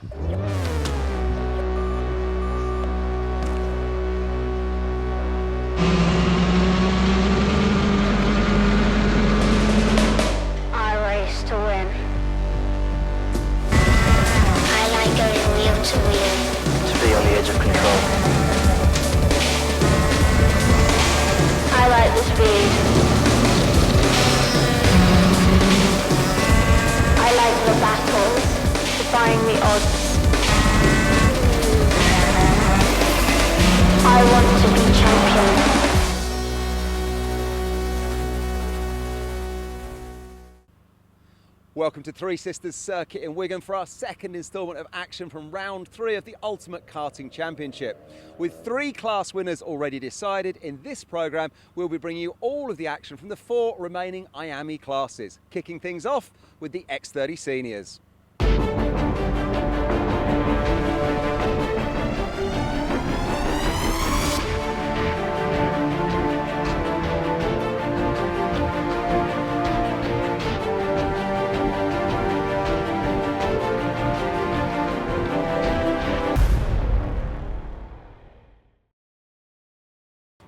I race to win. I like going wheel to wheel. To be on the edge of control. I like the speed. I like the battles, defying the odds. I want to be champion. Welcome to Three Sisters Circuit in Wigan for our second instalment of action from round 3 of the Ultimate Karting Championship. With 3 class winners already decided, in this programme we'll be bringing you all of the action from the 4 remaining IAME classes, kicking things off with the X30 Seniors.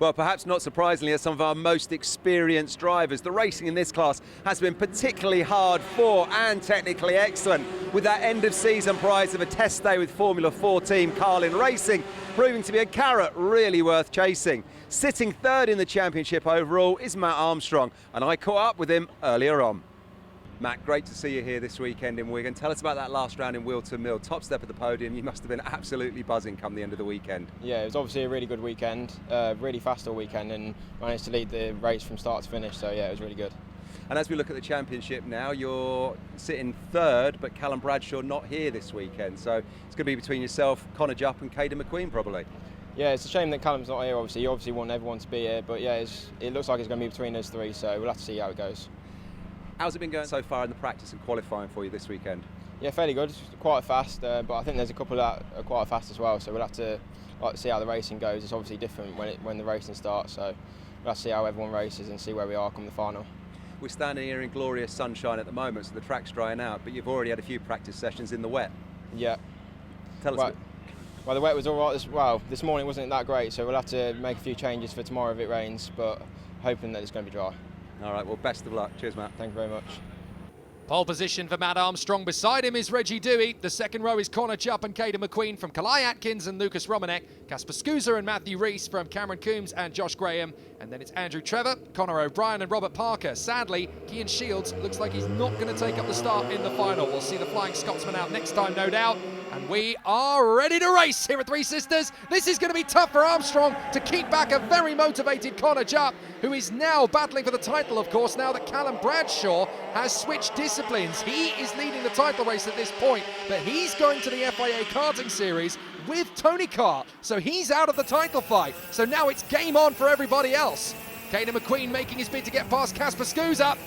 Well, perhaps not surprisingly, as some of our most experienced drivers, the racing in this class has been particularly hard fought and technically excellent, with that end-of-season prize of a test day with Formula 4 team Carlin Racing proving to be a carrot really worth chasing. Sitting third in the championship overall is Matt Armstrong, and I caught up with him earlier on. Matt, great to see you here this weekend in Wigan. Tell us about that last round in wheel to mill. Top step at the podium. You must have been absolutely buzzing come the end of the weekend. Yeah, it was obviously a really good weekend, really fast all weekend, and managed to lead the race from start to finish, so yeah, it was really good. And as we look at the championship now, you're sitting third, but Callum Bradshaw not here this weekend, so it's going to be between yourself, Connor Jupp and Caden McQueen probably. Yeah, it's a shame that Callum's not here, obviously. You obviously want everyone to be here, but yeah, it looks like it's going to be between us 3, so we'll have to see how it goes. How's it been going so far in the practice and qualifying for you this weekend? Yeah, fairly good. It's quite fast, but I think there's a couple that are quite fast as well. So we'll have to see how the racing goes. It's obviously different when the racing starts. So we'll have to see how everyone races and see where we are come the final. We're standing here in glorious sunshine at the moment, so the track's drying out. But you've already had a few practice sessions in the wet. Yeah. Tell us. Well, the wet was all right. This morning wasn't that great, so we'll have to make a few changes for tomorrow if it rains. But hoping that it's going to be dry. All right, well, best of luck. Cheers, Matt. Thank you very much. Pole position for Matt Armstrong. Beside him is Reggie Dewey. The second row is Connor Jupp and Caden McQueen from Kalai Atkins and Lucas Romanek. Casper Scusa and Matthew Rees from Cameron Coombs and Josh Graham. And then it's Andrew Trevor, Connor O'Brien and Robert Parker. Sadly, Cian Shields looks like he's not going to take up the start in the final. We'll see the Flying Scotsman out next time, no doubt. And we are ready to race here at Three Sisters. This is going to be tough for Armstrong to keep back a very motivated Connor Jupp, who is now battling for the title, of course, now that Callum Bradshaw has switched disciplines. He is leading the title race at this point, but he's going to the FIA Karting Series with Tony Carr, so he's out of the title fight. So now it's game on for everybody else. Caden McQueen making his bid to get past Casper Scusa,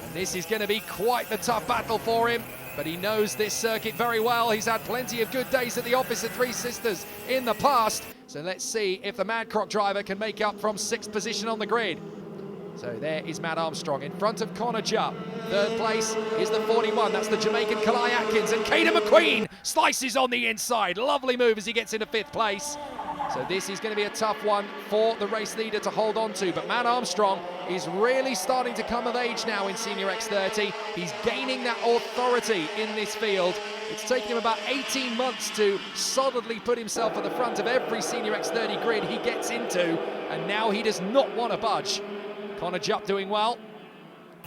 and this is going to be quite the tough battle for him. But he knows this circuit very well. He's had plenty of good days at the office at Three Sisters in the past. So let's see if the Mad Croc driver can make up from 6th position on the grid. So there is Matt Armstrong in front of Connor Jupp. Third place is the 41. That's the Jamaican Kalai Atkins. And Caden McQueen slices on the inside. Lovely move as he gets into 5th place. So this is going to be a tough one for the race leader to hold on to. But Matt Armstrong is really starting to come of age now in Senior X30. He's gaining that authority in this field. It's taken him about 18 months to solidly put himself at the front of every Senior X30 grid he gets into. And now he does not want to budge. Connor Jupp doing well.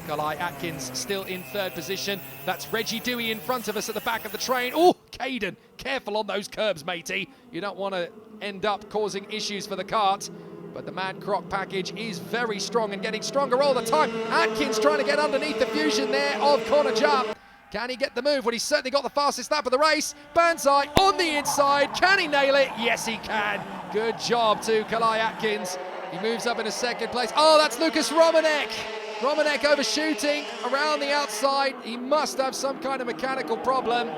Kalai Atkins still in 3rd position. That's Reggie Dewey in front of us at the back of the train. Oh, Caden, careful on those curbs, matey. You don't want to end up causing issues for the kart. But the Mad Croc package is very strong and getting stronger all the time. Atkins trying to get underneath the fusion there of Connor Jupp. Can he get the move? Well, he's certainly got the fastest lap of the race. Banzai on the inside. Can he nail it? Yes, he can. Good job to Kalai Atkins. He moves up in a 2nd place. Oh, that's Lucas Romanek. Romanek overshooting around the outside. He must have some kind of mechanical problem.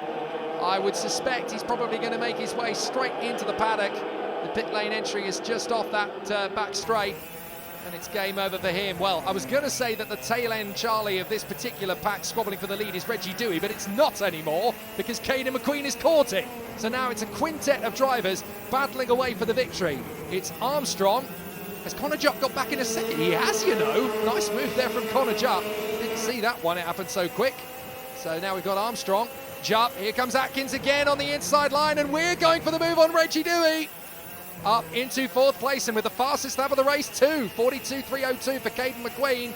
I would suspect he's probably going to make his way straight into the paddock. The pit lane entry is just off that back straight. and it's game over for him. Well, I was going to say that the tail end Charlie of this particular pack squabbling for the lead is Reggie Dewey, but it's not anymore because Caden McQueen is caught it. So now it's a quintet of drivers battling away for the victory. It's Armstrong. Has Connor Jupp got back in a second? He has, you know. Nice move there from Connor Jupp. Didn't see that one, it happened so quick. So now we've got Armstrong. Jupp, here comes Atkins again on the inside line, and we're going for the move on Reggie Dewey. Up into fourth place, and with the fastest lap of the race too, 42.302 for Caden McQueen.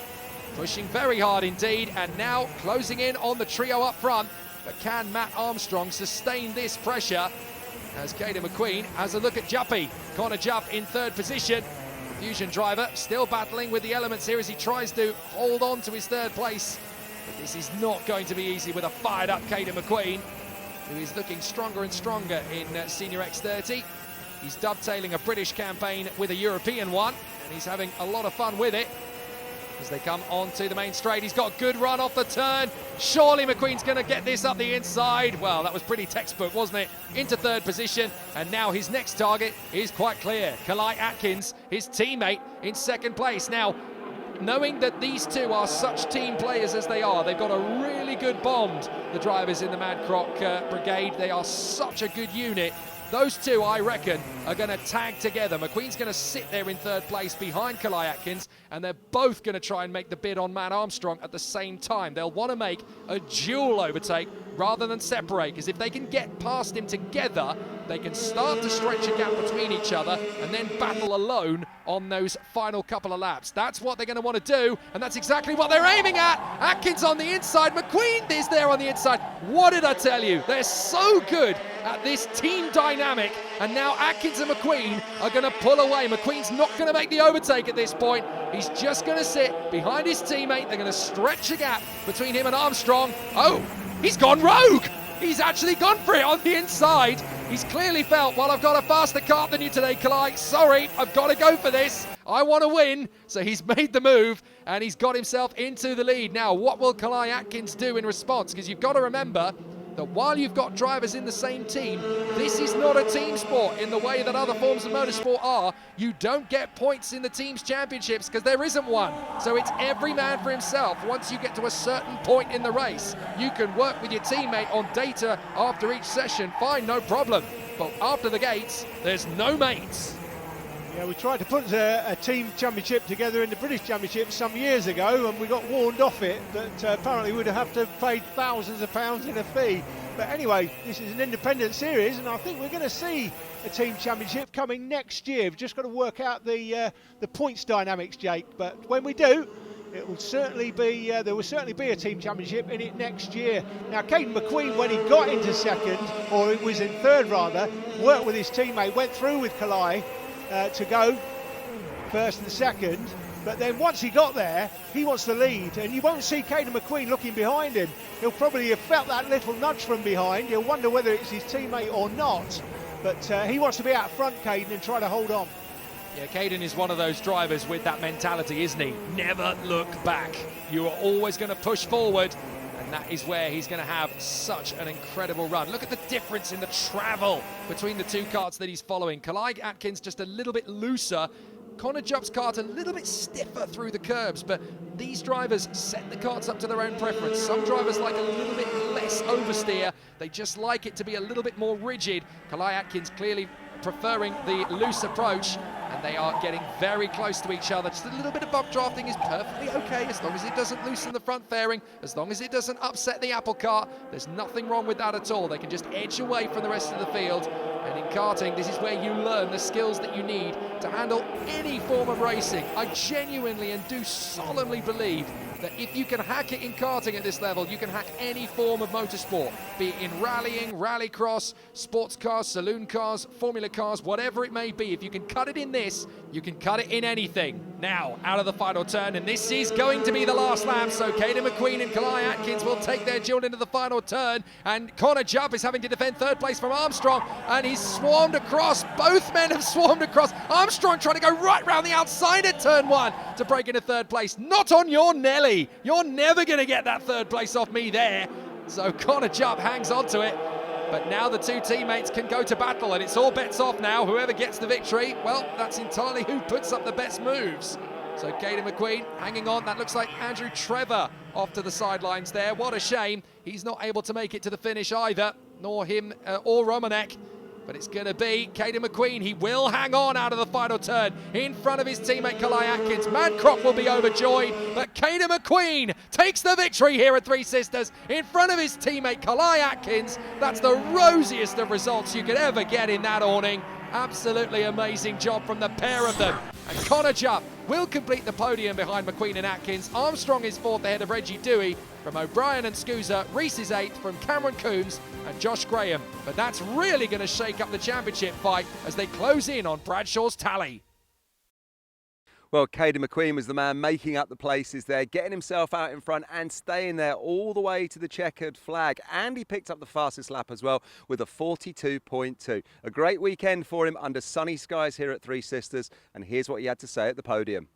Pushing very hard indeed, and now closing in on the trio up front. But can Matt Armstrong sustain this pressure as Caden McQueen has a look at Juppy? Connor Jupp in third position. Fusion driver still battling with the elements here as he tries to hold on to his third place. But this is not going to be easy with a fired up Caden McQueen, who is looking stronger and stronger in Senior X30. He's dovetailing a British campaign with a European one, and he's having a lot of fun with it. As they come onto the main straight, he's got a good run off the turn. Surely McQueen's going to get this up the inside. Well, that was pretty textbook, wasn't it? Into third position, and now his next target is quite clear. Kalai Atkins, his teammate, in second place. Now, knowing that these two are such team players as they are, they've got a really good bond, the drivers in the Mad Croc Brigade. They are such a good unit. Those two, I reckon, are going to tag together. McQueen's going to sit there in third place behind Kalai Atkins, and they're both going to try and make the bid on Matt Armstrong at the same time. They'll want to make a dual overtake rather than separate, because if they can get past him together, they can start to stretch a gap between each other and then battle alone on those final couple of laps. That's what they're going to want to do, and that's exactly what they're aiming at. Atkins on the inside, McQueen is there on the inside. What did I tell you? They're so good at this team dynamic, and now Atkins and McQueen are going to pull away. McQueen's not going to make the overtake at this point. He's just going to sit behind his teammate. They're going to stretch a gap between him and Armstrong. Oh, he's gone rogue. He's actually gone for it on the inside. He's clearly felt, well, I've got a faster kart than you today, Kalai. Sorry, I've got to go for this. I want to win. So he's made the move, and he's got himself into the lead. Now, what will Kalai Atkins do in response? Because you've got to remember that while you've got drivers in the same team, this is not a team sport in the way that other forms of motorsport are. You don't get points in the team's championships because there isn't one. So it's every man for himself. Once you get to a certain point in the race, you can work with your teammate on data after each session, fine, no problem. But after the gates, there's no mates. Yeah, we tried to put a team championship together in the British Championship some years ago, and we got warned off it that apparently we'd have to pay thousands of pounds in a fee. But anyway, this is an independent series, and I think we're going to see a team championship coming next year. We've just got to work out the points dynamics, Jake. But when we do, it will certainly be there will certainly be a team championship in it next year. Now, Caden McQueen, when he got into second, or it was in third rather, worked with his teammate, went through with Kalai to go first and second, but then once he got there, he wants the lead, and you won't see Caden McQueen looking behind him. He'll probably have felt that little nudge from behind. He'll wonder whether it's his teammate or not, but he wants to be out front, Caden, and try to hold on. Yeah, Caden is one of those drivers with that mentality, isn't he? Never look back. You are always going to push forward, and that is where he's going to have such an incredible run. Look at the difference in the travel between the two karts that he's following. Kalai Atkins just a little bit looser. Connor Jupp's kart a little bit stiffer through the curbs, but these drivers set the karts up to their own preference. Some drivers like a little bit less oversteer. They just like it to be a little bit more rigid. Kalai Atkins clearly preferring the loose approach, and they are getting very close to each other. Just a little bit of bump drafting is perfectly okay as long as it doesn't loosen the front fairing, as long as it doesn't upset the apple cart. There's nothing wrong with that at all. They can just edge away from the rest of the field, and in karting, this is where you learn the skills that you need to handle any form of racing. I genuinely and do solemnly believe that if you can hack it in karting at this level, you can hack any form of motorsport, be it in rallying, rallycross, sports cars, saloon cars, formula cars, whatever it may be. If you can cut it in this, you can cut it in anything. Now, out of the final turn, and this is going to be the last lap, so Caden McQueen and Kalai Atkins will take their duel into the final turn, and Connor Jupp is having to defend third place from Armstrong, and he's swarmed across. Both men have swarmed across. Armstrong trying to go right round the outside at turn one to break into third place. Not on your Nelly. You're never going to get that third place off me there. So Connor Jupp hangs on to it. But now the two teammates can go to battle, and it's all bets off now. Whoever gets the victory, well, that's entirely who puts up the best moves. So Caden McQueen hanging on. That looks like Andrew Trevor off to the sidelines there. What a shame. He's not able to make it to the finish either, nor him or Romanek. But it's going to be Caden McQueen. He will hang on out of the final turn in front of his teammate Kalai Atkins. Madcroft will be overjoyed, but Caden McQueen takes the victory here at Three Sisters in front of his teammate Kalai Atkins. That's the rosiest of results you could ever get in that awning. Absolutely amazing job from the pair of them. And Connor Jupp will complete the podium behind McQueen and Atkins. Armstrong is fourth ahead of Reggie Dewey. From O'Brien and Scusa, Reese is eighth from Cameron Coombs and Josh Graham. But that's really going to shake up the championship fight as they close in on Bradshaw's tally. Well, Caden McQueen was the man making up the places there, getting himself out in front and staying there all the way to the checkered flag. And he picked up the fastest lap as well with a 42.2. A great weekend for him under sunny skies here at Three Sisters. And here's what he had to say at the podium.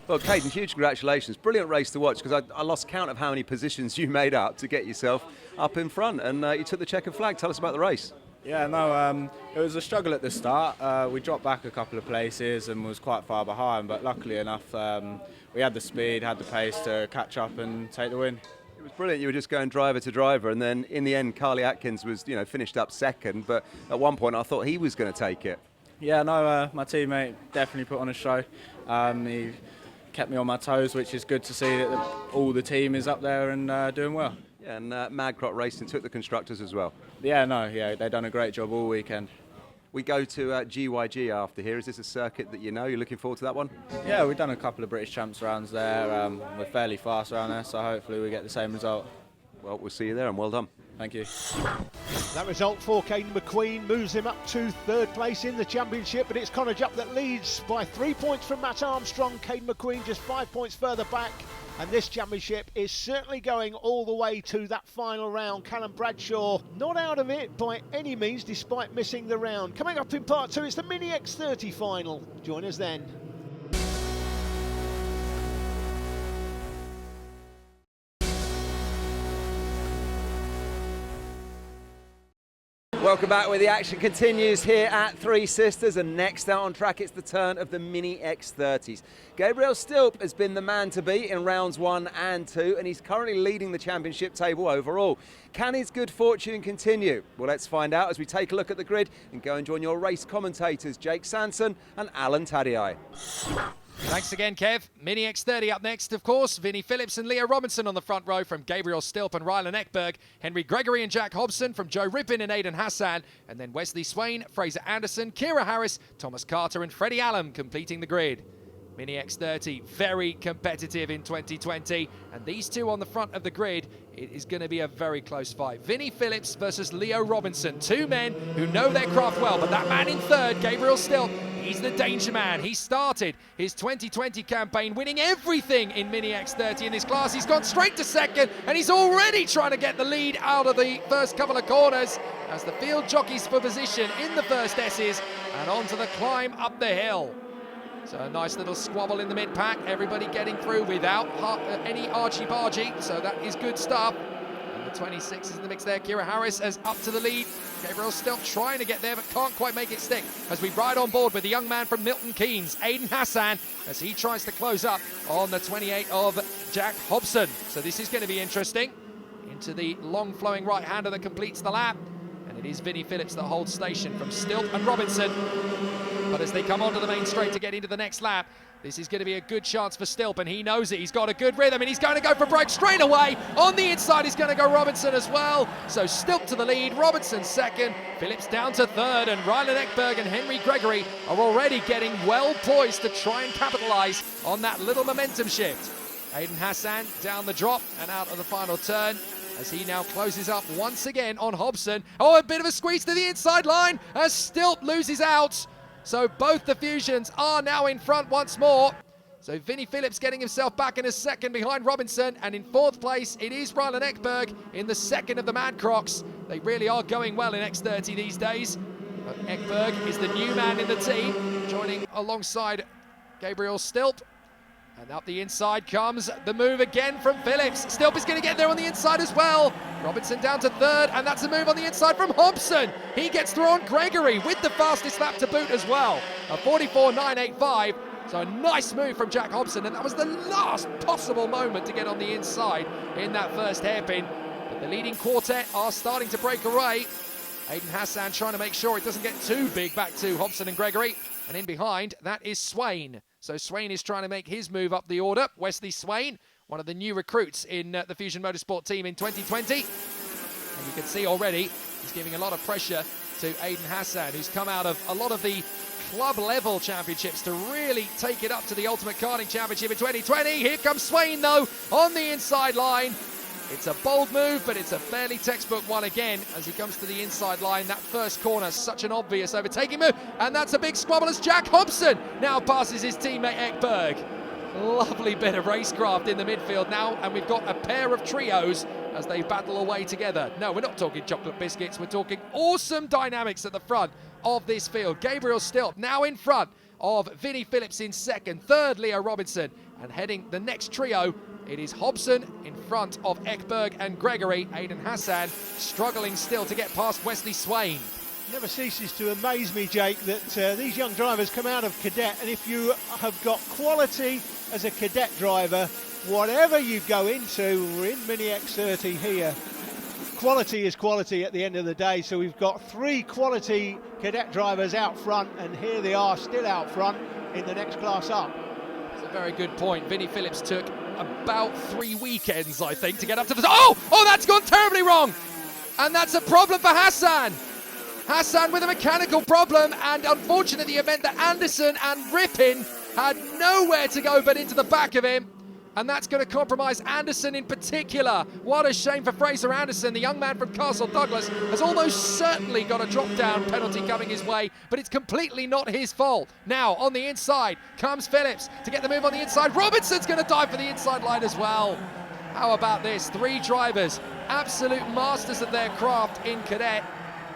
Well, Caden, huge congratulations. Brilliant race to watch, because I lost count of how many positions you made up to get yourself up in front. And you took the checkered flag. Tell us about the race. Yeah, no, it was a struggle at the start. We dropped back a couple of places and was quite far behind, but luckily enough, we had the speed, had the pace to catch up and take the win. It was brilliant. You were just going driver to driver, and then in the end, Carly Atkins was, finished up second. But at one point, I thought he was going to take it. Yeah, no, my teammate definitely put on a show. He kept me on my toes, which is good to see that all the team is up there and doing well. Yeah, and Madcroft Racing took the constructors as well. Yeah, they've done a great job all weekend. We go to GYG after here. Is this a circuit that you know? You're looking forward to that one? Yeah, we've done a couple of British Champs rounds there. We're fairly fast around there, so hopefully we get the same result. Well, we'll see you there, and well done. Thank you. That result for Caden McQueen moves him up to third place in the championship, but it's Connor Jupp that leads by 3 points from Matt Armstrong. Caden McQueen just 5 points further back, and this championship is certainly going all the way to that final round. Callum Bradshaw not out of it by any means, despite missing the round. Coming up in part two, it's the Mini X30 final. Join us then. Welcome back, where the action continues here at Three Sisters, and next out on track it's the turn of the Mini X30s. Gabriel Stilp has been the man to beat in rounds 1 and 2, and he's currently leading the championship table overall. Can his good fortune continue? Well, let's find out as we take a look at the grid and go and join your race commentators, Jake Sanson and Alan Tadei. Thanks again, Kev. Mini X30 up next, of course. Vinnie Phillips and Leo Robinson on the front row from Gabriel Stilp and Rylan Ekberg. Henry Gregory and Jack Hobson from Joe Rippin and Aidan Hassan. And then Wesley Swain, Fraser Anderson, Kira Harris, Thomas Carter and Freddie Allen completing the grid. Mini X30, very competitive in 2020. And these two on the front of the grid, it is going to be a very close fight. Vinnie Phillips versus Leo Robinson. Two men who know their craft well, but that man in third, Gabriel Stilp, he's the danger man. He started his 2020 campaign winning everything in Mini X30 in this class. He's gone straight to second, and he's already trying to get the lead out of the first couple of corners as the field jockeys for position in the first S's and onto the climb up the hill. So a nice little squabble in the mid-pack, everybody getting through without any argy-bargy, so that is good stuff. And the 26 is in the mix there. Kira Harris is up to the lead. Gabriel still trying to get there, but can't quite make it stick as we ride on board with the young man from Milton Keynes, Aidan Hassan, as he tries to close up on the 28 of Jack Hobson. So this is going to be interesting. Into the long-flowing right-hander that completes the lap. And it is Vinnie Phillips that holds station from Stilp and Robinson. But as they come onto the main straight to get into the next lap, this is going to be a good chance for Stilp, and he knows it. He's got a good rhythm, and he's going to go for broke straight away. On the inside, he's going to go Robinson as well. So Stilp to the lead, Robinson second, Phillips down to third, and Rylan Ekberg and Henry Gregory are already getting well poised to try and capitalise on that little momentum shift. Aidan Hassan down the drop and out of the final turn, as he now closes up once again on Hobson. Oh, a bit of a squeeze to the inside line as Stilp loses out. So both the Fusions are now in front once more. So Vinnie Phillips getting himself back in a second behind Robinson, and in fourth place it is Rylan Ekberg in the second of the Mad Crocs. They really are going well in X30 these days. But Ekberg is the new man in the team, joining alongside Gabriel Stilp. And up the inside comes the move again from Phillips. Stilp is going to get there on the inside as well. Robinson down to third, and that's a move on the inside from Hobson. He gets through on Gregory with the fastest lap to boot as well. A 44.985, So a nice move from Jack Hobson, and that was the last possible moment to get on the inside in that first hairpin. But the leading quartet are starting to break away. Aiden Hassan trying to make sure it doesn't get too big back to Hobson and Gregory. And in behind, that is Swain. So Swain is trying to make his move up the order. Wesley Swain, one of the new recruits in the Fusion Motorsport team in 2020. And you can see already he's giving a lot of pressure to Aiden Hassan, who's come out of a lot of the club level championships to really take it up to the Ultimate Karting Championship in 2020. Here comes Swain though on the inside line. It's a bold move, but it's a fairly textbook one again as he comes to the inside line. That first corner, such an obvious overtaking move, and that's a big squabble as Jack Hobson now passes his teammate Ekberg. Lovely bit of racecraft in the midfield now, and we've got a pair of trios as they battle away together. No, we're not talking chocolate biscuits, we're talking awesome dynamics at the front of this field. Gabriel Stilp now in front of Vinnie Phillips in second, third Leo Robinson, and heading the next trio, it is Hobson in front of Ekberg and Gregory. Aiden Hassan struggling still to get past Wesley Swain. Never ceases to amaze me, Jake, that these young drivers come out of cadet, and if you have got quality as a cadet driver, whatever you go into, we're in Mini X30 here, quality is quality at the end of the day. So we've got 3 quality cadet drivers out front, and here they are still out front in the next class up. It's a very good point. Vinnie Phillips took about 3 weekends, I think, to get up to the... Oh, that's gone terribly wrong! And that's a problem for Hassan. Hassan with a mechanical problem, and unfortunately it meant that Anderson and Rippin had nowhere to go but into the back of him. And that's going to compromise Anderson in particular. What a shame for Fraser Anderson. The young man from Castle Douglas has almost certainly got a drop-down penalty coming his way, but it's completely not his fault. Now, on the inside comes Phillips to get the move on the inside. Robinson's going to dive for the inside line as well. How about this? 3 drivers, absolute masters of their craft in cadet.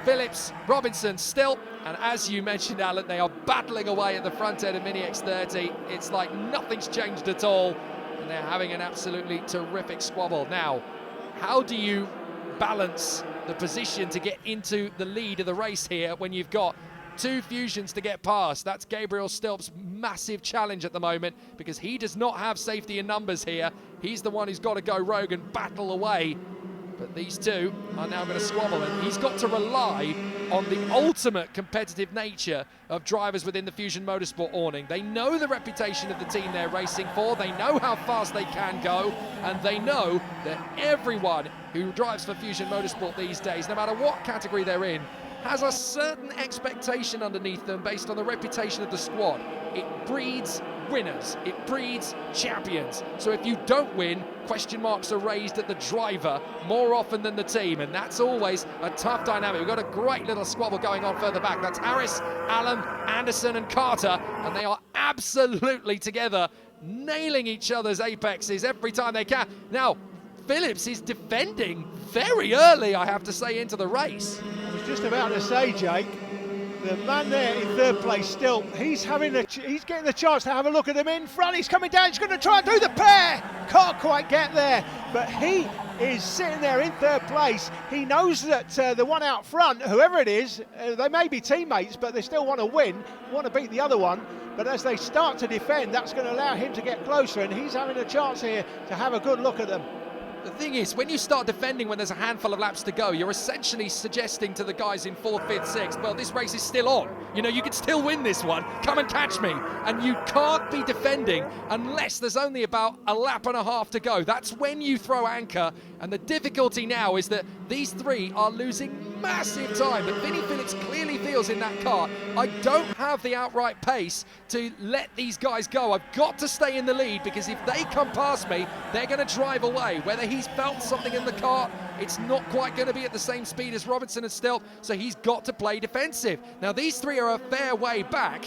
Phillips, Robinson, Still, and as you mentioned, Alan, they are battling away at the front end of Mini X30. It's like nothing's changed at all. And they're having an absolutely terrific squabble. Now, how do you balance the position to get into the lead of the race here when you've got 2 fusions to get past? That's Gabriel Stilp's massive challenge at the moment, because he does not have safety in numbers here. He's the one who's got to go rogue and battle away. But these 2 are now going to squabble, and he's got to rely on the ultimate competitive nature of drivers within the Fusion Motorsport awning. They know the reputation of the team they're racing for, they know how fast they can go, and they know that everyone who drives for Fusion Motorsport these days, no matter what category they're in, has a certain expectation underneath them based on the reputation of the squad. It breeds winners, it breeds champions. So if you don't win, question marks are raised at the driver more often than the team, and that's always a tough dynamic. We've got a great little squabble going on further back. That's Harris, Allen, Anderson and Carter, and they are absolutely together, nailing each other's apexes every time they can. Now, Phillips is defending very early, I have to say, into the race. I was just about to say, Jake, the man there in third place still, he's getting the chance to have a look at him in front. He's coming down, he's going to try and do the pair. Can't quite get there, but he is sitting there in third place. He knows that the one out front, whoever it is, they may be teammates, but they still want to win, want to beat the other one. But as they start to defend, that's going to allow him to get closer, and he's having a chance here to have a good look at them. The thing is, when you start defending when there's a handful of laps to go, you're essentially suggesting to the guys in 4th, 5th, 6th, well, this race is still on. You know, you can still win this one. Come and catch me. And you can't be defending unless there's only about a lap and a half to go. That's when you throw anchor. And the difficulty now is that these 3 are losing massive time. But Vinnie Phillips clearly feels in that car, I don't have the outright pace to let these guys go. I've got to stay in the lead, because if they come past me, they're going to drive away. Whether he's felt something in the car, it's not quite going to be at the same speed as Robinson and Still, so he's got to play defensive. Now, these 3 are a fair way back,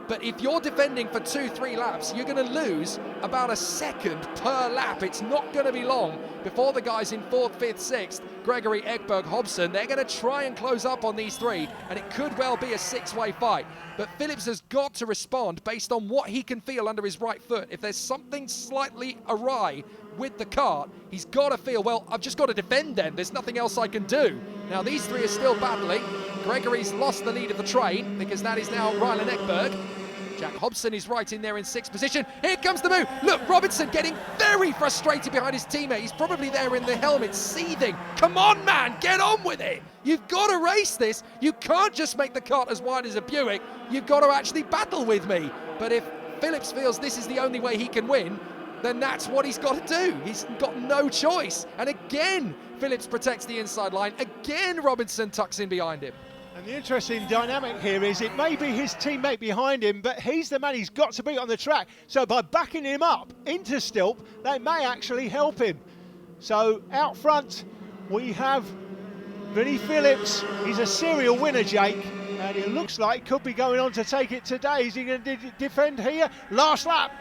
but if you're defending for 2-3 laps, you're going to lose about a second per lap. It's not going to be long before the guys in 4th, 5th, 6th, Gregory, Ekberg, Hobson, they're going to try and close up on these 3, and it could well be a 6-way fight. But Phillips has got to respond based on what he can feel under his right foot. If there's something slightly awry with the kart, he's got to feel, well, I've just got to defend then. There's nothing else I can do. Now, these 3 are still battling. Gregory's lost the lead of the train, because that is now Rylan Ekberg. Jack Hobson is right in there in 6th position. Here comes the move. Look, Robinson getting very frustrated behind his teammate. He's probably there in the helmet, seething. Come on, man, get on with it. You've got to race this. You can't just make the kart as wide as a Buick. You've got to actually battle with me. But if Phillips feels this is the only way he can win, then that's what he's got to do. He's got no choice. And again, Phillips protects the inside line. Again, Robinson tucks in behind him. And the interesting dynamic here is it may be his teammate behind him, but he's the man he's got to beat on the track. So by backing him up into Stilp, they may actually help him. So out front, we have Vinnie Phillips. He's a serial winner, Jake. And it looks like could be going on to take it today. Is he going to defend here? Last lap.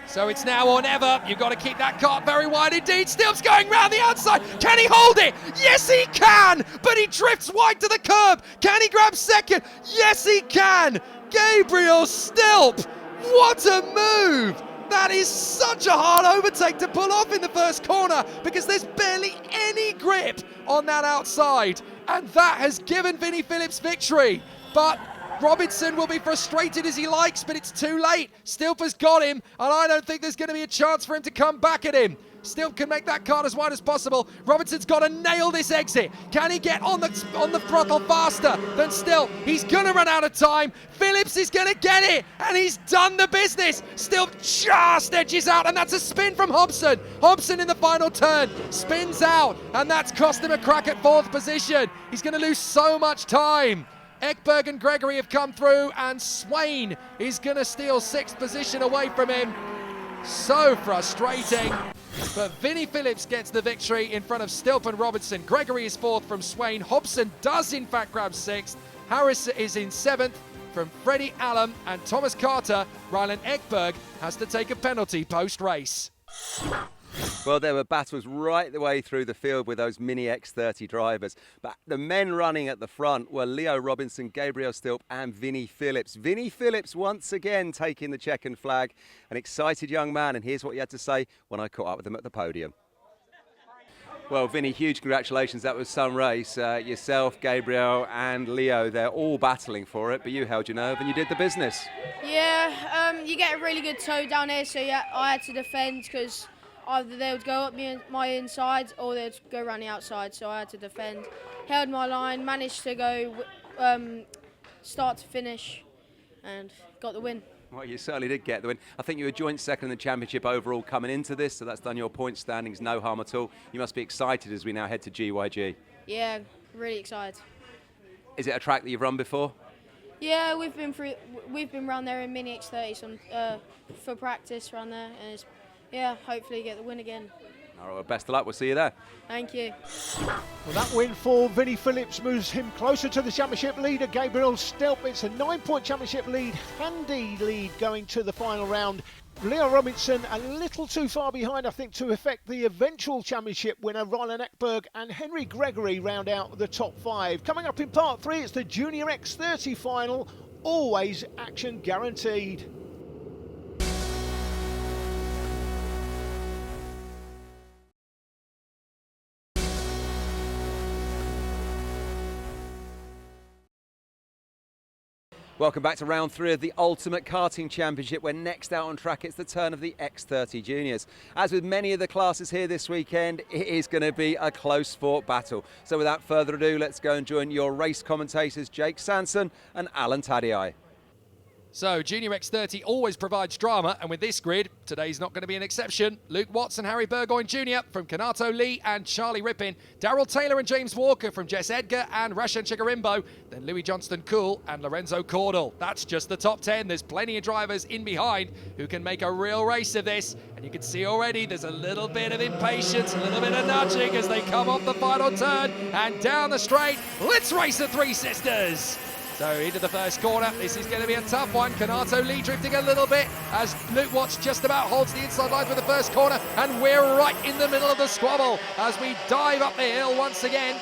So it's now or never. You've got to keep that kart very wide indeed. Stilp's going round the outside. Can he hold it? Yes, he can. But he drifts wide to the curb. Can he grab second? Yes, he can. Gabriel Stilp. What a move. That is such a hard overtake to pull off in the first corner because there's barely any grip on that outside. And that has given Vinnie Phillips victory. But Robinson will be frustrated as he likes, but it's too late. Stilp has got him, and I don't think there's going to be a chance for him to come back at him. Stilp can make that kart as wide as possible. Robinson's got to nail this exit. Can he get on the throttle faster than Stilp? He's going to run out of time. Phillips is going to get it, and he's done the business. Stilp just edges out, and that's a spin from Hobson. Hobson in the final turn spins out, and that's cost him a crack at 4th position. He's going to lose so much time. Ekberg and Gregory have come through, and Swain is going to steal 6th position away from him. So frustrating. But Vinnie Phillips gets the victory in front of Stilp and Robinson. Gregory is 4th from Swain. Hobson does in fact grab 6th. Harris is in 7th from Freddie Allen, and Thomas Carter. Ryland Ekberg has to take a penalty post-race. Well, there were battles right the way through the field with those Mini X30 drivers. But the men running at the front were Leo Robinson, Gabriel Stilp and Vinnie Phillips. Vinnie Phillips once again taking the checkered flag. An excited young man, and here's what he had to say when I caught up with him at the podium. Well, Vinnie, huge congratulations. That was some race. Yourself, Gabriel and Leo, they're all battling for it, but you held your nerve and you did the business. Yeah, you get a really good toe down here, so yeah, I had to defend because either they would go up my inside or they'd go around the outside, so I had to defend. Held my line, managed to go start to finish and got the win. Well, you certainly did get the win. I think you were joint second in the championship overall coming into this, so that's done your point standings no harm at all. You must be excited as we now head to GYG. Yeah, really excited. Is it a track that you've run before? Yeah, we've been round there in Mini X30 for practice round there, and it's, yeah, hopefully get the win again. All right, well, best of luck. We'll see you there. Thank you. Well, that win for Vinnie Phillips moves him closer to the championship leader, Gabriel Stilp. It's a 9-point championship lead, handy lead going to the final round. Leo Robinson a little too far behind, I think, to affect the eventual championship winner. Ryland Ekberg and Henry Gregory round out the top 5. Coming up in part 3, it's the Junior X30 final. Always action guaranteed. Welcome back to round 3 of the Ultimate Karting Championship, where next out on track it's the turn of the X30 Juniors. As with many of the classes here this weekend, it is going to be a close fought battle. So without further ado, let's go and join your race commentators Jake Sanson and Alan Tadei. So Junior X30 always provides drama, and with this grid, today's not going to be an exception. Luke Watts and Harry Burgoyne Jr. from Kanato Lee and Charlie Rippin, Daryl Taylor and James Walker from Jess Edgar and Rashan Chigarimbo, then Louis Johnston Cool and Lorenzo Cordell. That's just the top 10. There's plenty of drivers in behind who can make a real race of this, and you can see already there's a little bit of impatience, a little bit of nudging as they come off the final turn and down the straight. Let's race the Three Sisters. So into the first corner, this is going to be a tough one. Kanato Lee drifting a little bit as Luke Watts just about holds the inside line for the first corner, and we're right in the middle of the squabble as we dive up the hill once again.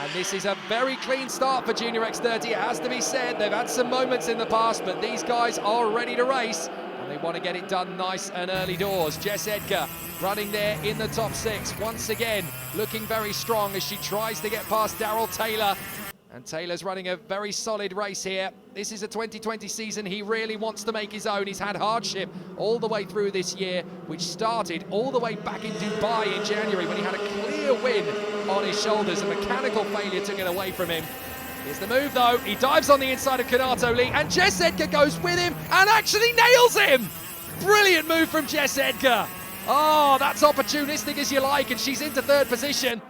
And this is a very clean start for Junior X30, it has to be said. They've had some moments in the past, but these guys are ready to race, and they want to get it done nice and early doors. Jess Edgar running there in the top 6, once again looking very strong as she tries to get past Daryl Taylor. And Taylor's running a very solid race here. This is a 2020 season he really wants to make his own. He's had hardship all the way through this year, which started all the way back in Dubai in January when he had a clear win on his shoulders. A mechanical failure took it away from him. Here's the move though. He dives on the inside of Konato Lee, and Jess Edgar goes with him and actually nails him. Brilliant move from Jess Edgar. Oh, that's opportunistic as you like, and she's into third position.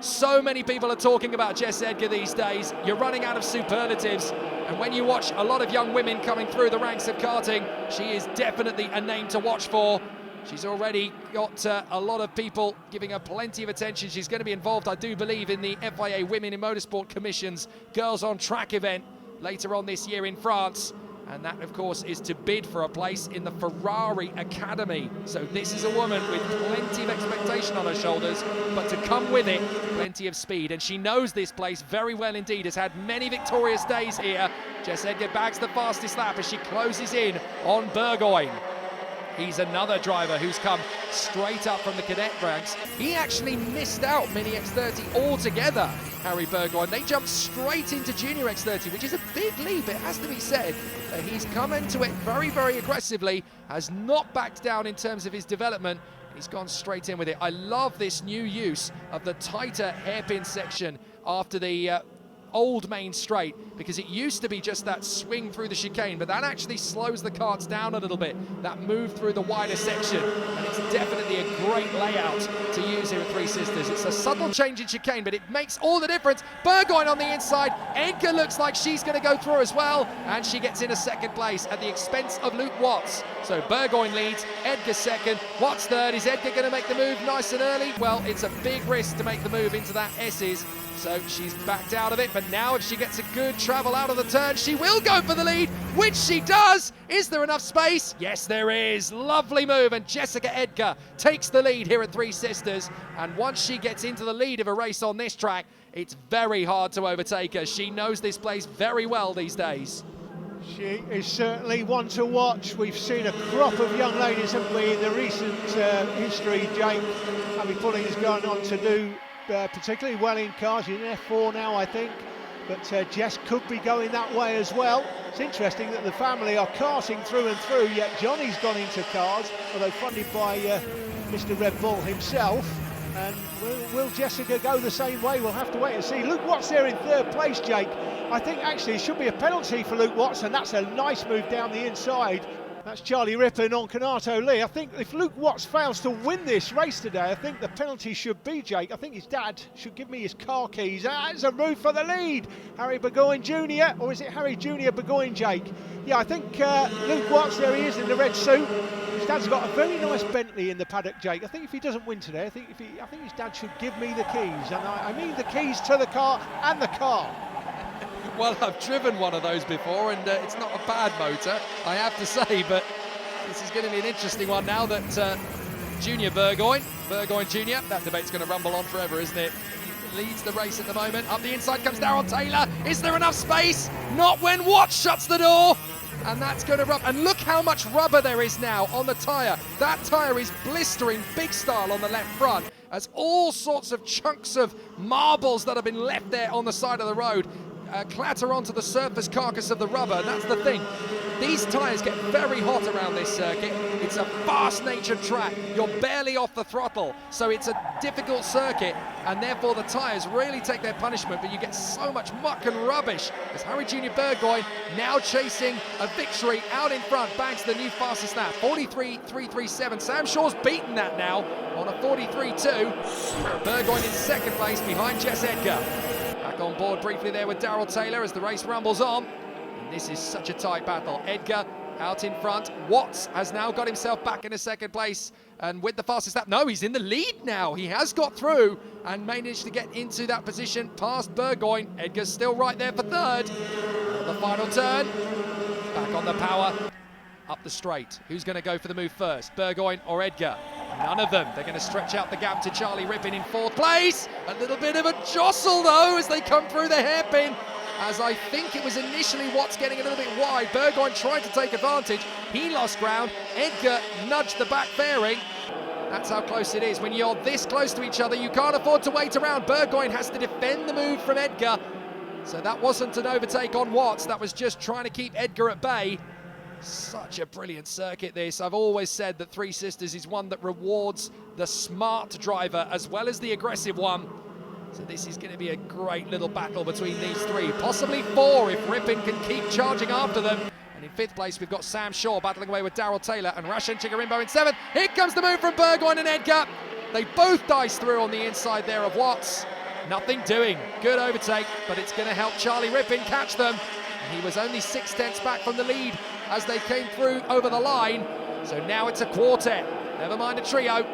So many people are talking about Jess Edgar these days. You're running out of superlatives. And when you watch a lot of young women coming through the ranks of karting, she is definitely a name to watch for. She's already got a lot of people giving her plenty of attention. She's going to be involved, I do believe, in the FIA Women in Motorsport Commission's Girls on Track event later on this year in France. And that, of course, is to bid for a place in the Ferrari Academy. So this is a woman with plenty of expectation on her shoulders, but to come with it, plenty of speed. And she knows this place very well indeed, has had many victorious days here. Jess Edgar bags the fastest lap as she closes in on Burgoyne. He's another driver who's come straight up from the cadet ranks. He actually missed out Mini X30 altogether, Harry Burgoyne. They jumped straight into Junior X30, which is a big leap, it has to be said. He's come into it very, very aggressively, has not backed down in terms of his development. He's gone straight in with it. I love this new use of the tighter hairpin section after the old main straight, because it used to be just that swing through the chicane, but that actually slows the karts down a little bit, that move through the wider section, and it's definitely a great layout to use here at Three Sisters. It's a subtle change in chicane, but it makes all the difference. Burgoyne on the inside. Edgar looks like she's going to go through as well, and she gets in a second place at the expense of Luke Watts. So Burgoyne leads, Edgar second, Watts third. Is Edgar going to make the move nice and early? Well, it's a big risk to make the move into that S's, so she's backed out of it, but now if she gets a good travel out of the turn, she will go for the lead, which she does. Is there enough space? Yes, there is. Lovely move, and Jessica Edgar takes the lead here at Three Sisters, and once she gets into the lead of a race on this track, it's very hard to overtake her. She knows this place very well these days. She is certainly one to watch. We've seen a crop of young ladies, haven't we, in the recent history. Jake, Abby Pulley has gone on to do particularly well in cars. She's in F4 now, I think, but Jess could be going that way as well. It's interesting that the family are karting through and through, yet Johnny's gone into cars, although funded by Mr. Red Bull himself. And will Jessica go the same way? We'll have to wait and see. Luke Watts there in third place, Jake. I think actually it should be a penalty for Luke Watts, and that's a nice move down the inside. That's Charlie Rippon on Konato Lee. I think if Luke Watts fails to win this race today, I think the penalty should be, Jake, I think his dad should give me his car keys. It's a move for the lead. Harry Burgoyne Jr., or is it Harry Jr. Burgoyne, Jake? Yeah, I think Luke Watts, there he is in the red suit. His dad's got a very nice Bentley in the paddock, Jake. I think if he doesn't win today, I think his dad should give me the keys. And I mean the keys to the car and the car. Well, I've driven one of those before, and it's not a bad motor, I have to say, but this is going to be an interesting one now that Junior Burgoyne Jr., that debate's going to rumble on forever, isn't it? He leads the race at the moment. Up the inside comes Darryl Taylor. Is there enough space? Not when Watts shuts the door. And that's going to rub. And look how much rubber there is now on the tyre. That tyre is blistering big style on the left front, as all sorts of chunks of marbles that have been left there on the side of the road clatter onto the surface carcass of the rubber. And that's the thing. These tyres get very hot around this circuit. It's a fast-natured track. You're barely off the throttle, so it's a difficult circuit, and therefore the tyres really take their punishment, but you get so much muck and rubbish as Harry Junior Burgoyne now chasing a victory out in front, bags the new fastest lap, 43.337. Sam Shaw's beaten that now on a 43.2. Burgoyne in second place behind Jess Edgar. Back on board briefly there with Darryl Taylor as the race rumbles on. And this is such a tight battle. Edgar out in front. Watts has now got himself back into second place, and with the fastest lap. No, he's in the lead now. He has got through and managed to get into that position past Burgoyne. Edgar's still right there for third. The final turn. Back on the power. Up the straight. Who's going to go for the move first? Burgoyne or Edgar? None of them. They're going to stretch out the gap to Charlie Rippon in fourth place. A little bit of a jostle though as they come through the hairpin, as I think it was initially Watts getting a little bit wide. Burgoyne tried to take advantage. He lost ground. Edgar nudged the back fairing. That's how close it is. When you're this close to each other, you can't afford to wait around. Burgoyne has to defend the move from Edgar. So that wasn't an overtake on Watts, that was just trying to keep Edgar at bay. Such a brilliant circuit this. I've always said that Three Sisters is one that rewards the smart driver as well as the aggressive one. So this is going to be a great little battle between these three, possibly four if Ripon can keep charging after them. And in 5th place, we've got Sam Shaw battling away with Daryl Taylor and Rashan Chigarimbo in 7th. Here comes the move from Burgoyne and Edgar. They both dice through on the inside there of Watts. Nothing doing. Good overtake, but it's going to help Charlie Ripon catch them. And he was only 6/10 back from the lead as they came through over the line. So now it's a quartet, never mind a trio.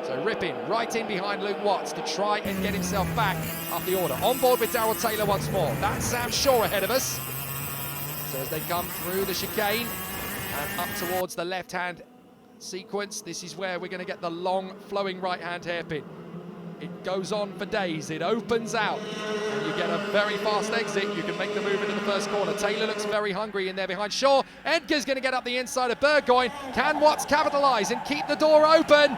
So Ripon right in behind Luke Watts to try and get himself back up the order. On board with Daryl Taylor once more. That's Sam Shaw ahead of us. So as they come through the chicane and up towards the left-hand sequence, this is where we're going to get the long flowing right-hand hairpin. It goes on for days, it opens out, and you get a very fast exit. You can make the move into the first corner. Taylor looks very hungry in there behind Shaw. Edgar's going to get up the inside of Burgoyne. Can Watts capitalise and keep the door open?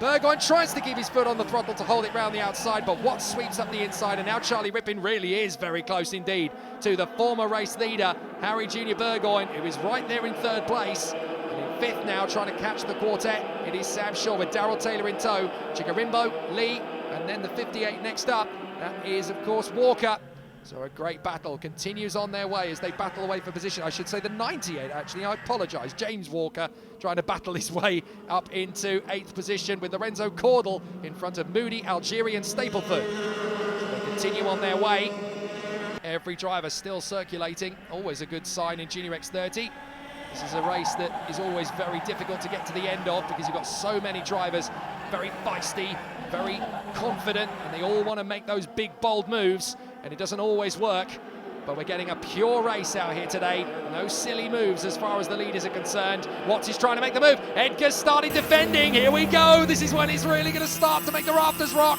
Burgoyne tries to keep his foot on the throttle to hold it round the outside, but Watts sweeps up the inside, and now Charlie Ripon really is very close indeed to the former race leader, Harry Junior Burgoyne, who is right there in 3rd place. And in 5th now, trying to catch the quartet, it is Sam Shaw with Daryl Taylor in tow, Chigarimbo, Lee, and then the 58 next up. That is, of course, Walker. So a great battle continues on their way as they battle away for position. I should say the 98, actually, I apologise. James Walker trying to battle his way up into 8th position with Lorenzo Cordell in front of Moody, Algerian, Stapleford. So they continue on their way. Every driver still circulating, always a good sign in Junior X30. This is a race that is always very difficult to get to the end of because you've got so many drivers, very feisty, very confident, and they all want to make those big, bold moves, and it doesn't always work. But we're getting a pure race out here today. No silly moves as far as the leaders are concerned. Watts is trying to make the move. Edgar's started defending. Here we go. This is when he's really going to start to make the rafters rock.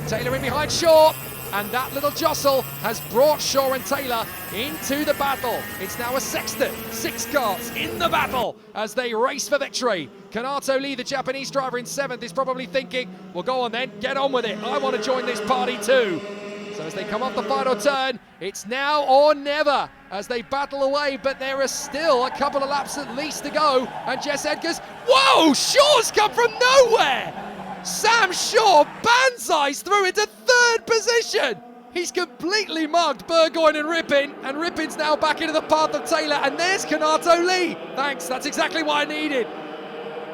Taylor in behind Shaw. And that little jostle has brought Shaw and Taylor into the battle. It's now a sextet, 6 cars in the battle as they race for victory. Kanato Lee, the Japanese driver in 7th, is probably thinking, well, go on then, get on with it. I want to join this party too. So as they come off the final turn, it's now or never as they battle away, but there are still a couple of laps at least to go. And Jess Edgar's, whoa, Shaw's come from nowhere. Sam Shaw banzais through into 3rd position. He's completely mugged Burgoyne and Ripon's now back into the path of Taylor, and there's Kanato Lee. Thanks, that's exactly what I needed.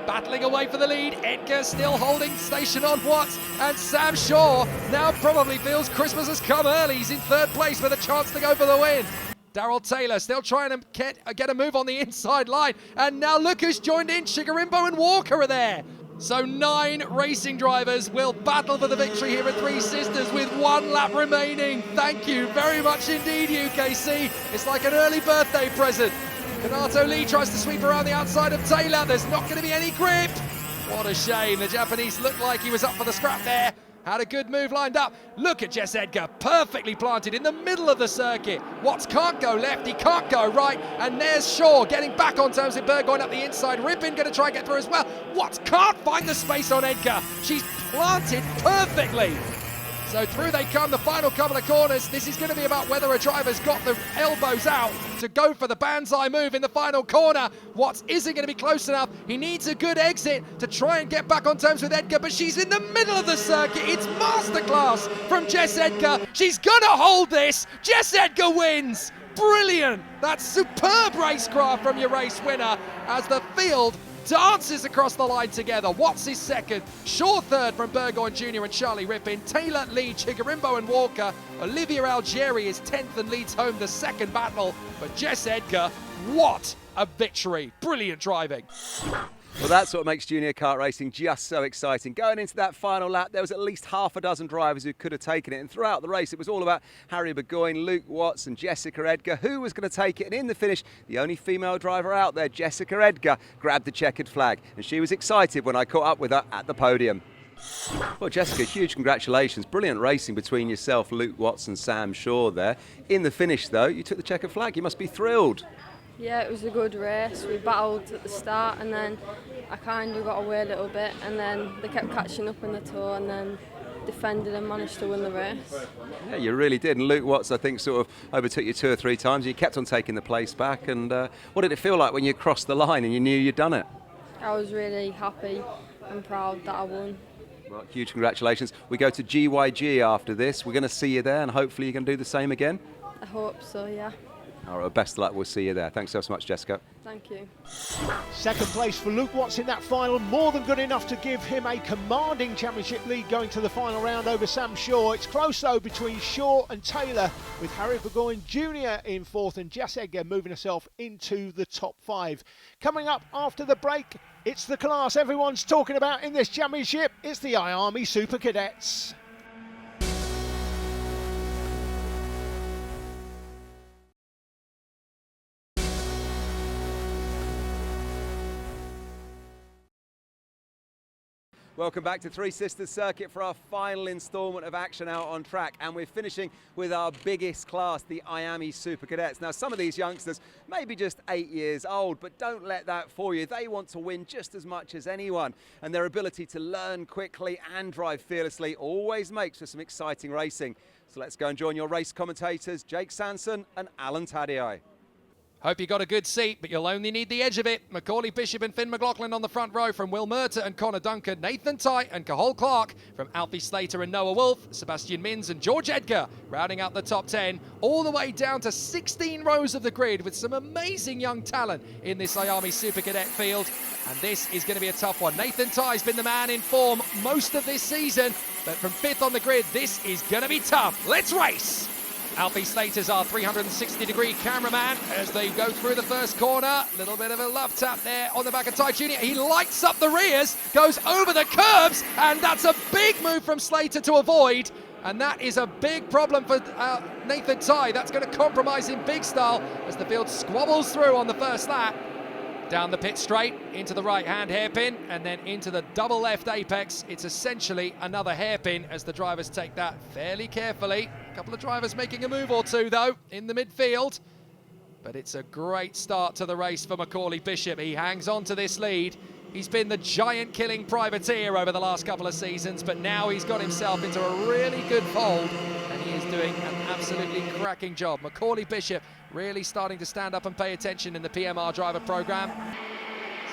Battling away for the lead, Edgar still holding station on Watts, and Sam Shaw now probably feels Christmas has come early. He's in 3rd place with a chance to go for the win. Daryl Taylor still trying to get a move on the inside line, and now look who's joined in. Chigarimbo and Walker are there. So 9 racing drivers will battle for the victory here at Three Sisters with 1 lap remaining. Thank you very much indeed, UKC. It's like an early birthday present. Kanato Lee tries to sweep around the outside of Taylor. There's not going to be any grip. What a shame. The Japanese looked like he was up for the scrap there. Had a good move lined up. Look at Jess Edgar, perfectly planted in the middle of the circuit. Watts can't go left, he can't go right, and there's Shaw getting back on terms with Burgoyne up the inside. Ripon going to try and get through as well. Watts can't find the space on Edgar. She's planted perfectly. So through they come, the final couple of corners. This is going to be about whether a driver's got the elbows out to go for the banzai move in the final corner. Watts isn't going to be close enough. He needs a good exit to try and get back on terms with Edgar, but she's in the middle of the circuit. It's masterclass from Jess Edgar. She's going to hold this. Jess Edgar wins. Brilliant. That's superb racecraft from your race winner as the field dances across the line together. Watts is 2nd, Shaw 3rd from Burgoyne Jr. and Charlie Ripon, Taylor Lee, Chigarimbo and Walker, Olivia Algeri is 10th and leads home the 2nd battle, but Jess Edgar, what a victory. Brilliant driving. Well, that's what makes junior kart racing just so exciting. Going into that final lap, there was at least half a dozen drivers who could have taken it. And throughout the race, it was all about Harry Burgoyne, Luke Watts and Jessica Edgar. Who was going to take it? And in the finish, the only female driver out there, Jessica Edgar, grabbed the checkered flag. And she was excited when I caught up with her at the podium. Well, Jessica, huge congratulations. Brilliant racing between yourself, Luke Watts and Sam Shaw there. In the finish, though, you took the checkered flag. You must be thrilled. Yeah, it was a good race. We battled at the start and then I kind of got away a little bit and then they kept catching up in the tow and then defended and managed to win the race. Yeah, you really did. And Luke Watts, I think, sort of overtook you 2 or 3 times. You kept on taking the place back. And what did it feel like when you crossed the line and you knew you'd done it? I was really happy and proud that I won. Well, huge congratulations. We go to GYG after this. We're going to see you there, and hopefully you can do the same again. I hope so, yeah. All right, best of luck. We'll see you there. Thanks so much, Jessica. Thank you. Second place for Luke Watts in that final, more than good enough to give him a commanding championship lead going to the final round over Sam Shaw. It's close though between Shaw and Taylor, with Harry Burgoyne Jr. in 4th and Jess Edgar moving herself into the top 5. Coming up after the break, it's the class everyone's talking about in this championship. It's the Army Super Cadets. Welcome back to Three Sisters Circuit for our final instalment of action out on track, and we're finishing with our biggest class, the Miami Super Cadets. Now, some of these youngsters may be just 8 years old, but don't let that fool you. They want to win just as much as anyone, and their ability to learn quickly and drive fearlessly always makes for some exciting racing. So let's go and join your race commentators, Jake Sanson and Alan Tadei. Hope you got a good seat, but you'll only need the edge of it. Macaulay Bishop and Finn McLaughlin on the front row from Will Murtagh and Connor Duncan, Nathan Tye and Cahal Clark from Alfie Slater and Noah Wolf, Sebastian Mins and George Edgar rounding out the top 10, all the way down to 16 rows of the grid with some amazing young talent in this Miami Super Cadet field. And this is going to be a tough one. Nathan Tye's been the man in form most of this season, but from 5th on the grid, this is going to be tough. Let's race! Alfie Slater's our 360-degree cameraman as they go through the first corner. A little bit of a love tap there on the back of Tye Jr. He lights up the rears, goes over the curbs, and that's a big move from Slater to avoid. And that is a big problem for Nathan Tye. That's going to compromise in big style as the field squabbles through on the first lap. Down the pit straight, into the right-hand hairpin, and then into the double left apex. It's essentially another hairpin as the drivers take that fairly carefully. A couple of drivers making a move or two, though, in the midfield. But it's a great start to the race for Macaulay Bishop. He hangs on to this lead. He's been the giant-killing privateer over the last couple of seasons, but now he's got himself into a really good fold, and he is doing an absolutely cracking job. Macaulay Bishop really starting to stand up and pay attention in the PMR driver program.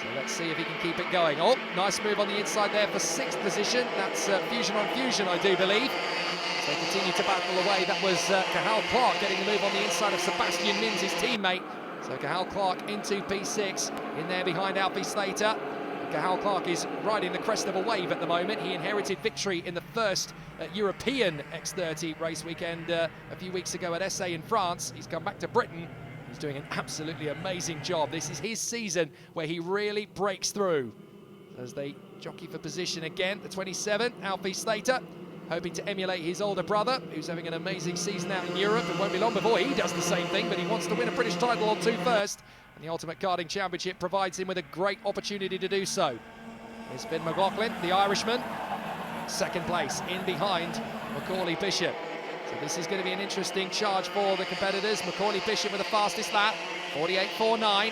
So let's see if he can keep it going. Oh, nice move on the inside there for 6th position. That's Fusion on Fusion, I do believe. So they continue to battle away. That was Cahal Clark getting the move on the inside of Sebastian Mins, his teammate. So Cahal Clark into P6, in there behind Alfie Slater. Cahal Clark is riding the crest of a wave at the moment. He inherited victory in the first European X30 race weekend a few weeks ago at SA in France. He's come back to Britain. He's doing an absolutely amazing job. This is his season where he really breaks through. As they jockey for position again, the 27, Alfie Slater, hoping to emulate his older brother, who's having an amazing season out in Europe. It won't be long before he does the same thing, but he wants to win a British title on 2 first. And the Ultimate Karting Championship provides him with a great opportunity to do so. Here's Finn McLaughlin, the Irishman, 2nd place in behind Macaulay Bishop. So this is going to be an interesting charge for the competitors. Macaulay Bishop with the fastest lap, 48.49.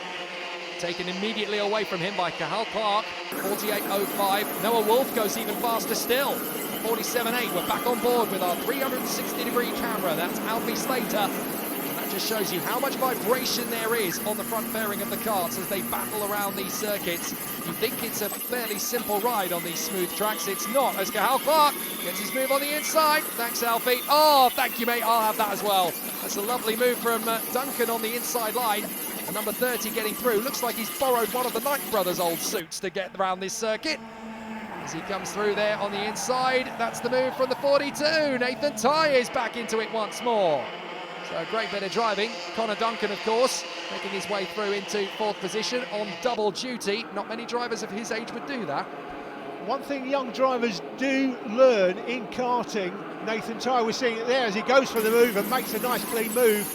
Taken immediately away from him by Cahal Clark, 48.05. Noah Wolf goes even faster still, 47.8. We're back on board with our 360-degree camera. That's Alfie Slater. Just shows you how much vibration there is on the front fairing of the karts as they battle around these circuits. You think it's a fairly simple ride on these smooth tracks. It's not, as Cahal Clark gets his move on the inside. Thanks, Alfie. Oh, thank you, mate. I'll have that as well. That's a lovely move from Duncan on the inside line. And number 30 getting through. Looks like he's borrowed one of the Knight brothers' old suits to get around this circuit. As he comes through there on the inside, that's the move from the 42. Nathan Tye is back into it once more. So a great bit of driving. Connor Duncan, of course, making his way through into 4th position on double duty. Not many drivers of his age would do that. One thing young drivers do learn in karting, Nathan Tye, we're seeing it there as he goes for the move and makes a nice clean move.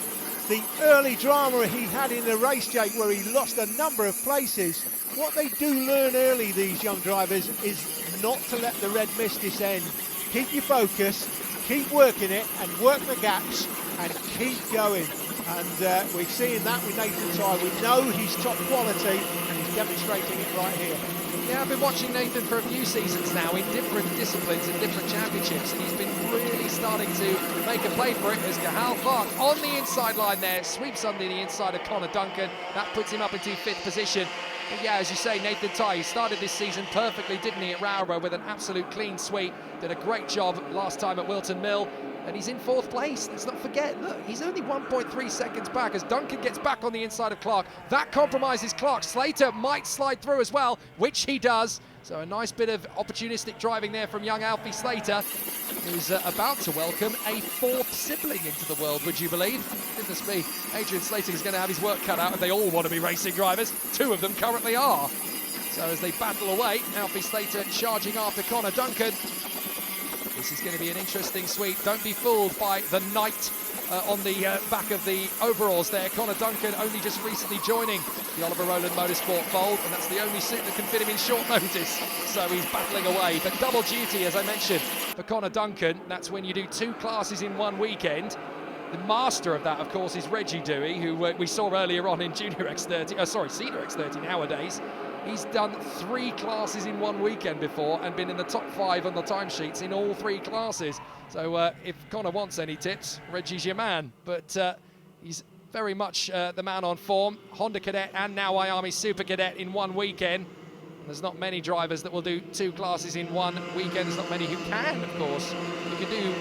The early drama he had in the race, Jake, where he lost a number of places. What they do learn early, these young drivers, is not to let the red mist descend. Keep your focus, keep working it and work the gaps and keep going. And we're seeing that with Nathan Tye. We know he's top quality and he's demonstrating it right here. Yeah, I've been watching Nathan for a few seasons now in different disciplines and different championships, and he's been really starting to make a play for it as Cathal Clark on the inside line there, sweeps under the inside of Connor Duncan. That puts him up into 5th position. But yeah, as you say, Nathan Tighe, he started this season perfectly, didn't he, at Rowra with an absolute clean sweep. Did a great job last time at Wilton Mill. And he's in 4th place. Let's not forget, look, he's only 1.3 seconds back as Duncan gets back on the inside of Clark. That compromises Clark. Slater might slide through as well, which he does. So a nice bit of opportunistic driving there from young Alfie Slater, who's about to welcome a 4th sibling into the world, would you believe? Goodness me, Adrian Slater is going to have his work cut out, and they all want to be racing drivers. 2 of them currently are. So as they battle away, Alfie Slater charging after Connor Duncan. This is going to be an interesting sweep. Don't be fooled by the knight on the back of the overalls there. Connor Duncan only just recently joining the Oliver Rowland Motorsport fold, and that's the only suit that can fit him in short notice. So he's battling away. But double duty, as I mentioned, for Connor Duncan. That's when you do 2 classes in one weekend. The master of that, of course, is Reggie Dewey, who we saw earlier on in Junior X30, Senior X30 nowadays. He's done 3 classes in one weekend before and been in the top 5 on the timesheets in all 3 classes. So if Connor wants any tips, Reggie's your man. But he's very much the man on form. Honda Cadet and now Wyoming Super Cadet in one weekend. And there's not many drivers that will do 2 classes in one weekend. There's not many who can, of course. You can do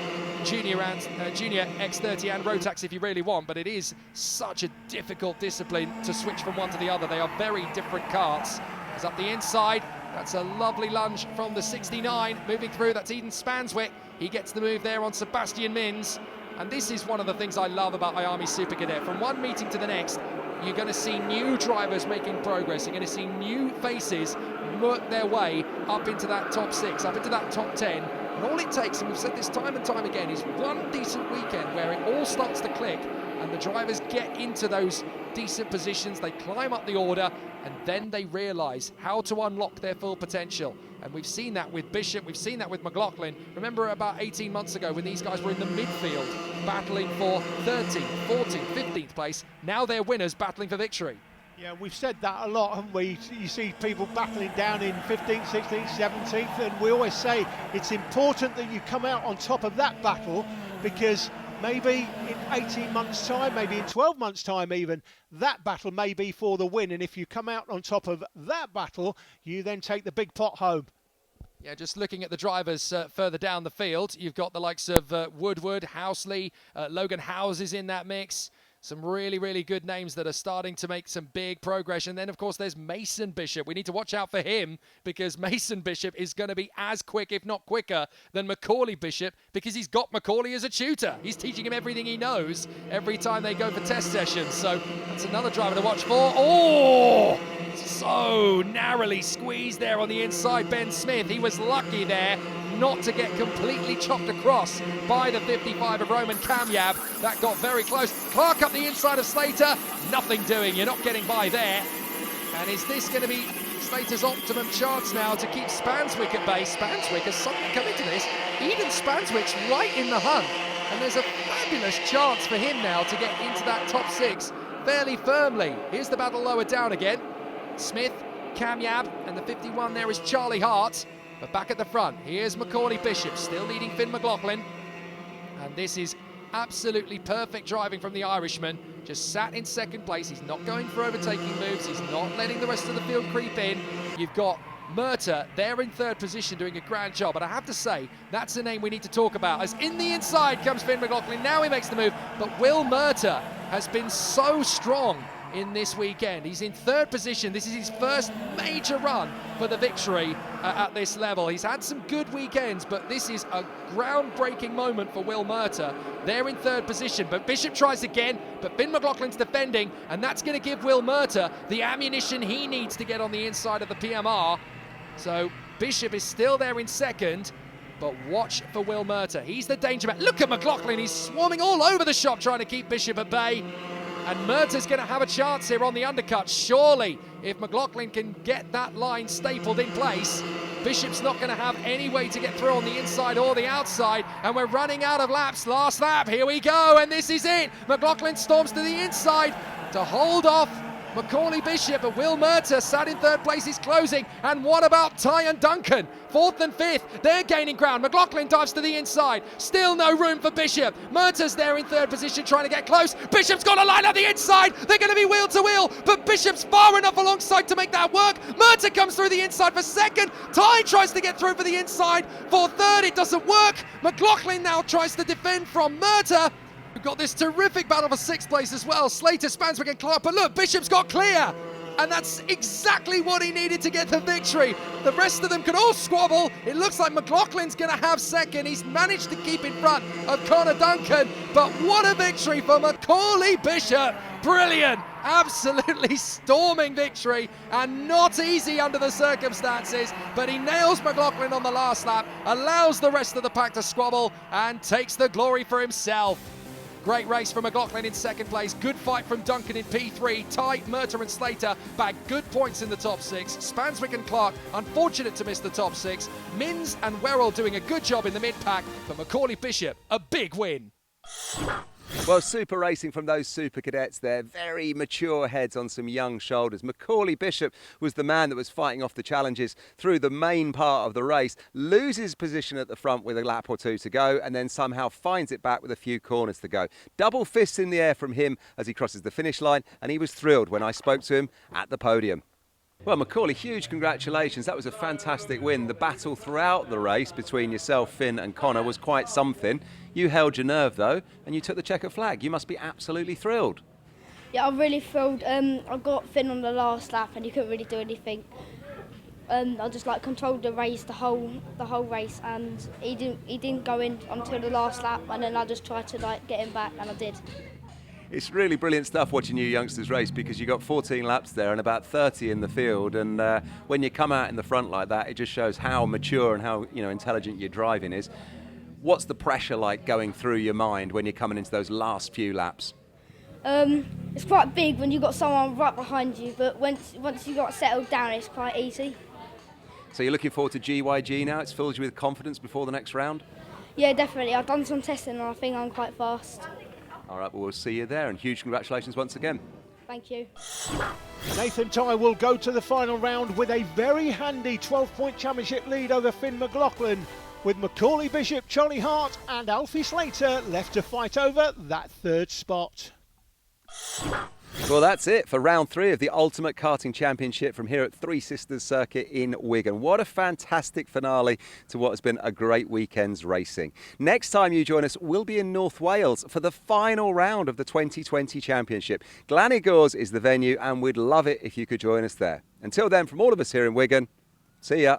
Junior X30 and Rotax if you really want, but it is such a difficult discipline to switch from one to the other. They are very different karts. It's up the inside. That's a lovely lunge from the 69. Moving through, that's Eden Spanswick. He gets the move there on Sebastian Mins. And this is one of the things I love about Miami Super Cadet. From one meeting to the next, you're going to see new drivers making progress. You're going to see new faces work their way up into that top 6, up into that top 10. And all it takes, and we've said this time and time again, is one decent weekend where it all starts to click and the drivers get into those decent positions, they climb up the order, and then they realise how to unlock their full potential. And we've seen that with Bishop, we've seen that with McLaughlin. Remember about 18 months ago when these guys were in the midfield battling for 13th, 14th, 15th place. Now they're winners battling for victory. Yeah, we've said that a lot, haven't we? You see people battling down in 15th, 16th, 17th, and we always say it's important that you come out on top of that battle, because maybe in 18 months' time, maybe in 12 months' time even, that battle may be for the win, and if you come out on top of that battle, you then take the big pot home. Yeah, just looking at the drivers further down the field, you've got the likes of Woodward, Housley, Logan Howes is in that mix. Some really, really good names that are starting to make some big progression. Then, of course, there's Mason Bishop. We need to watch out for him because Mason Bishop is going to be as quick, if not quicker, than Macaulay Bishop because he's got Macaulay as a tutor. He's teaching him everything he knows every time they go for test sessions. So that's another driver to watch for. Oh, so narrowly squeezed there on the inside, Ben Smith. He was lucky there not to get completely chopped across by the 55 of Roman Kamyab. That got very close. Clark up the inside of Slater. Nothing doing. You're not getting by there. And is this going to be Slater's optimum chance now to keep Spanswick at bay? Spanswick has suddenly come into this. Eden Spanswick's right in the hunt. And there's a fabulous chance for him now to get into that top 6 fairly firmly. Here's the battle lower down again. Smith, Kamyab, and the 51 there is Charlie Hart. But back at the front, here's Macaulay Bishop, still leading Finn McLaughlin. And this is absolutely perfect driving from the Irishman. Just sat in second place. He's not going for overtaking moves. He's not letting the rest of the field creep in. You've got Murta there in 3rd position doing a grand job. But I have to say, that's a name we need to talk about. As in the inside comes Finn McLaughlin. Now he makes the move. But Will Murta has been so strong in this weekend. He's in 3rd position. This is his first major run for the victory at this level. He's had some good weekends, but this is a groundbreaking moment for Will Murta. They're in 3rd position, but Bishop tries again, but Finn McLaughlin's defending, and that's going to give Will Murta the ammunition he needs to get on the inside of the PMR. So Bishop is still there in 2nd, but watch for Will Murta. He's the danger man. Look at McLaughlin. He's swarming all over the shop trying to keep Bishop at bay. And Murta's going to have a chance here on the undercut. Surely, if McLaughlin can get that line stapled in place, Bishop's not going to have any way to get through on the inside or the outside. And we're running out of laps. Last lap, here we go. And this is it. McLaughlin storms to the inside to hold off Macaulay Bishop and Will Murtagh sat in third place, he's closing. And what about Ty and Duncan? Fourth and fifth, they're gaining ground. McLaughlin dives to the inside. Still no room for Bishop. Murtagh's there in third position trying to get close. Bishop's got a line up the inside. They're going to be wheel to wheel, but Bishop's far enough alongside to make that work. Murtagh comes through the inside for second. Ty tries to get through for the inside for third. It doesn't work. McLaughlin now tries to defend from Murtagh. We've got this terrific battle for sixth place as well. Slater, Spanswick and Clark, but look, Bishop's got clear. And that's exactly what he needed to get the victory. The rest of them could all squabble. It looks like McLaughlin's going to have second. He's managed to keep in front of Connor Duncan. But what a victory for Macaulay Bishop. Brilliant. Absolutely storming victory, and not easy under the circumstances. But he nails McLaughlin on the last lap, allows the rest of the pack to squabble, and takes the glory for himself. Great race from McLaughlin in second place. Good fight from Duncan in P3. Ty, Murtagh and Slater bagged good points in the top six. Spanswick and Clark unfortunate to miss the top six. Minns and Werrell doing a good job in the mid-pack. But Macaulay Bishop, a big win. Well, super racing from those super cadets there. Very mature heads on some young shoulders. Macaulay Bishop was the man that was fighting off the challenges through the main part of the race, loses position at the front with a lap or two to go, and then somehow finds it back with a few corners to go. Double fists in the air from him as he crosses the finish line, and he was thrilled when I spoke to him at the podium. Well, Macaulay, huge congratulations. That was a fantastic win. The battle throughout the race between yourself, Finn and Connor was quite something. You held your nerve, though, and you took the checkered flag. You must be absolutely thrilled. Yeah, I'm really thrilled. I got Finn on the last lap and he couldn't really do anything. I just controlled the race the whole race, and he didn't go in until the last lap, and then I just tried to get him back, and I did. It's really brilliant stuff watching you youngsters race, because you got 14 laps there and about 30 in the field, and when you come out in the front like that, it just shows how mature and how intelligent your driving is. What's the pressure like going through your mind when you're coming into those last few laps? It's quite big when you've got someone right behind you, but once you got settled down, it's quite easy. So you're looking forward to GYG now? It's filled you with confidence before the next round? Yeah, definitely. I've done some testing and I think I'm quite fast. All right, well, we'll see you there, and huge congratulations once again. Thank you. Nathan Ty will go to the final round with a very handy 12-point championship lead over Finn McLaughlin, with Macaulay Bishop, Charlie Hart and Alfie Slater left to fight over that third spot. Well, that's it for round 3 of the Ultimate Karting Championship from here at Three Sisters Circuit in Wigan. What a fantastic finale to what has been a great weekend's racing. Next time you join us, we'll be in North Wales for the final round of the 2020 Championship. Glanigors is the venue, and we'd love it if you could join us there. Until then, from all of us here in Wigan, see ya.